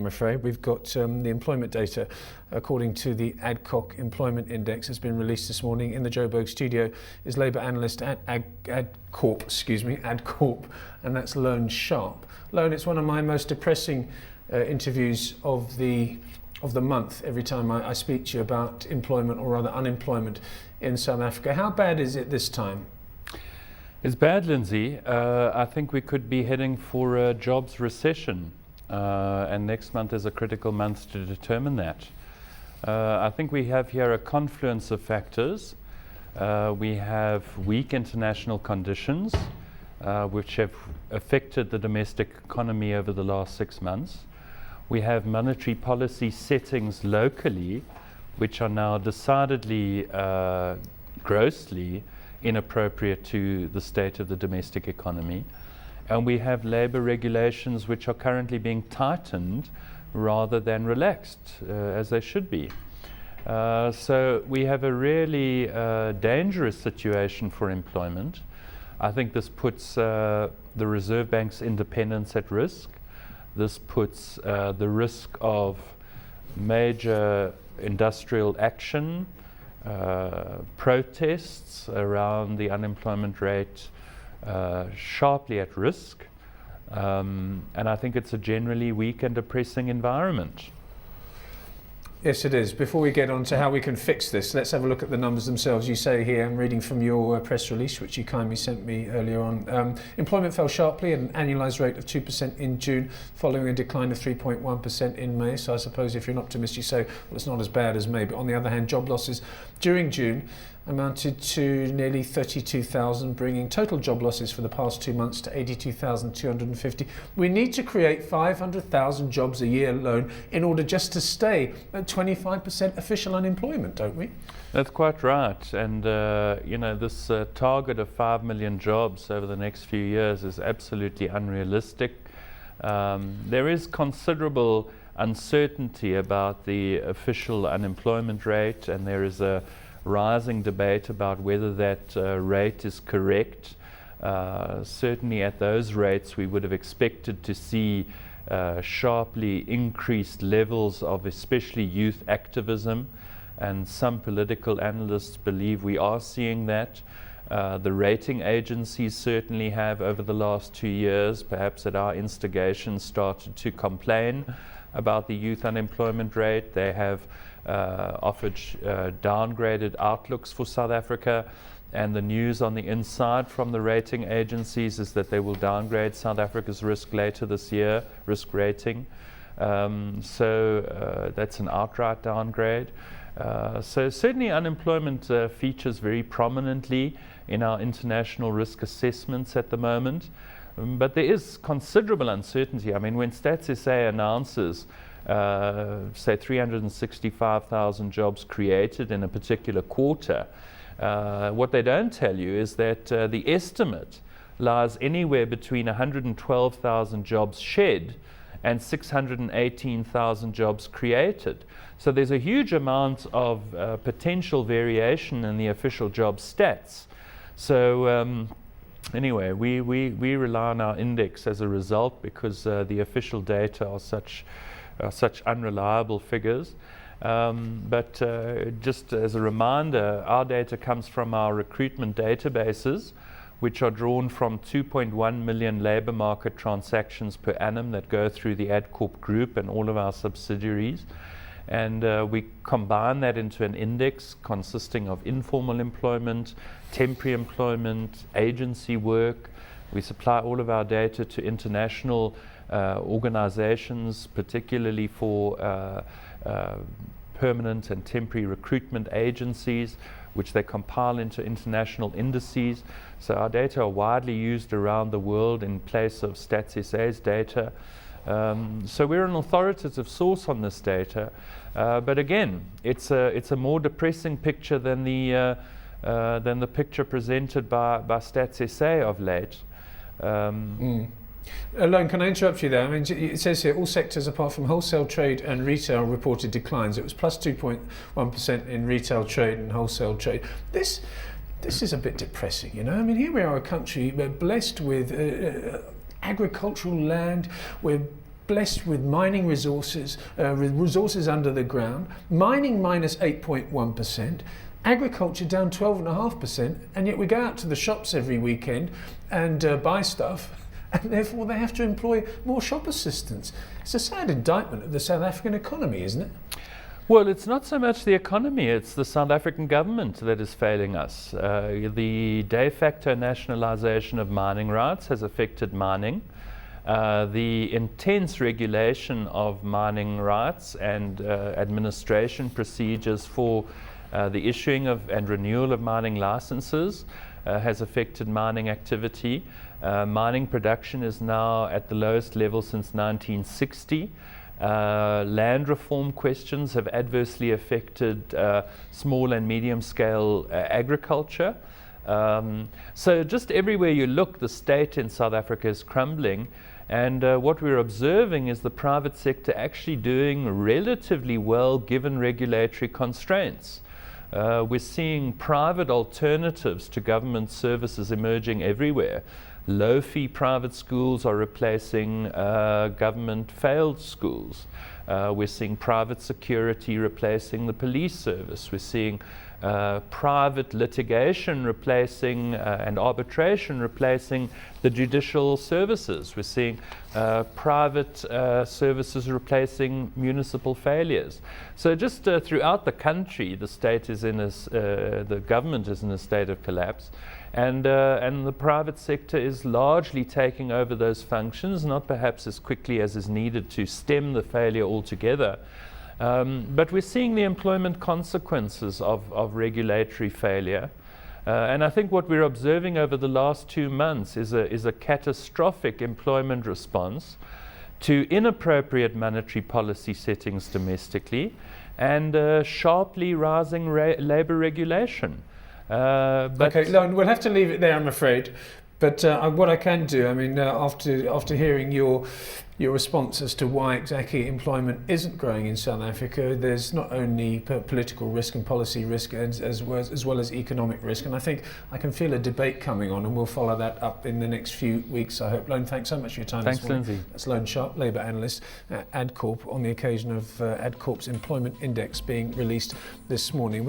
I'm afraid. We've got the employment data, according to the Adcock Employment Index, has been released this morning. In the Joburg studio is Labour analyst at Adcorp, and that's Loane Sharp. Loane, it's one of my most depressing interviews of the month every time I speak to you about employment, or rather unemployment, in South Africa. How bad is it this time? It's bad, Lindsay. I think we could be heading for a jobs recession, and next month is a critical month to determine that. I think we have here a confluence of factors. We have weak international conditions, which have affected the domestic economy over the last 6 months. We have monetary policy settings locally, which are now decidedly grossly inappropriate to the state of the domestic economy. And we have labour regulations which are currently being tightened rather than relaxed, as they should be. So we have a really dangerous situation for employment. I think this puts the Reserve Bank's independence at risk. This puts the risk of major industrial action, protests around the unemployment rate sharply at risk, and I think it's a generally weak and depressing environment. Yes, it is. Before we get on to how we can fix this, let's have a look at the numbers themselves. You say here, I'm reading from your press release, which you kindly sent me earlier on, employment fell sharply at an annualised rate of 2% in June, following a decline of 3.1% in May. So I suppose if you're an optimist, you say, well, it's not as bad as May. But on the other hand, job losses during June amounted to nearly 32,000, bringing total job losses for the past 2 months to 82,250. We need to create 500,000 jobs a year alone in order just to stay at 25% official unemployment, don't we? That's quite right. And this target of 5 million jobs over the next few years is absolutely unrealistic. There is considerable uncertainty about the official unemployment rate, and there is a rising debate about whether that rate is correct. Certainly at those rates we would have expected to see sharply increased levels of especially youth activism, and some political analysts believe we are seeing that. The rating agencies certainly have, over the last 2 years, perhaps at our instigation, started to complain about the youth unemployment rate. They have offered downgraded outlooks for South Africa, and the news on the inside from the rating agencies is that they will downgrade South Africa's risk later this year, risk rating. So that's an outright downgrade. So certainly unemployment features very prominently in our international risk assessments at the moment. But there is considerable uncertainty. I mean, when Stats SA announces say 365,000 jobs created in a particular quarter, what they don't tell you is that the estimate lies anywhere between 112,000 jobs shed and 618,000 jobs created. So there's a huge amount of potential variation in the official job stats. So anyway, we rely on our index as a result, because the official data are such unreliable figures. But just as a reminder, our data comes from our recruitment databases, which are drawn from 2.1 million labour market transactions per annum that go through the Adcorp group and all of our subsidiaries. And we combine that into an index consisting of informal employment, temporary employment, agency work. We supply all of our data to international organizations, particularly for permanent and temporary recruitment agencies, which they compile into international indices. So our data are widely used around the world in place of Stats SA's data. So we're an authoritative source on this data, but again, it's a more depressing picture than the picture presented by Stats SA of late. Loane, can I interrupt you there? I mean, it says here all sectors apart from wholesale trade and retail reported declines. It was plus 2.1% in retail trade and wholesale trade. This is a bit depressing, you know. I mean, here we are, a country, we're blessed with agricultural land, we're blessed with mining resources, resources under the ground, mining minus 8.1%, agriculture down 12.5%, and yet we go out to the shops every weekend and buy stuff, and therefore they have to employ more shop assistants. It's a sad indictment of the South African economy, isn't it? Well, it's not so much the economy, it's the South African government that is failing us. The de facto nationalisation of mining rights has affected mining. The intense regulation of mining rights and administration procedures for the issuing of and renewal of mining licenses has affected mining activity. Mining production is now at the lowest level since 1960. Land reform questions have adversely affected small and medium scale agriculture. So just everywhere you look, the state in South Africa is crumbling. And what we're observing is the private sector actually doing relatively well given regulatory constraints. We're seeing private alternatives to government services emerging everywhere. Low-fee private schools are replacing government failed schools. We're seeing private security replacing the police service. We're seeing private litigation replacing and arbitration replacing the judicial services. We're seeing private services replacing municipal failures. So just throughout the country, the state is in the government is in a state of collapse. And the private sector is largely taking over those functions, not perhaps as quickly as is needed to stem the failure altogether. But we're seeing the employment consequences of regulatory failure. And I think what we're observing over the last 2 months is a catastrophic employment response to inappropriate monetary policy settings domestically and sharply rising labour regulation. Okay, Loane, we'll have to leave it there, I'm afraid. But what I can do, I mean, after hearing your response as to why exactly employment isn't growing in South Africa, there's not only political risk and policy risk as well as economic risk. And I think I can feel a debate coming on, and we'll follow that up in the next few weeks, I hope. Loane, thanks so much for your time. Thanks, this morning. Lindsay. That's Loane Sharp, Labour analyst at AdCorp, on the occasion of AdCorp's employment index being released this morning.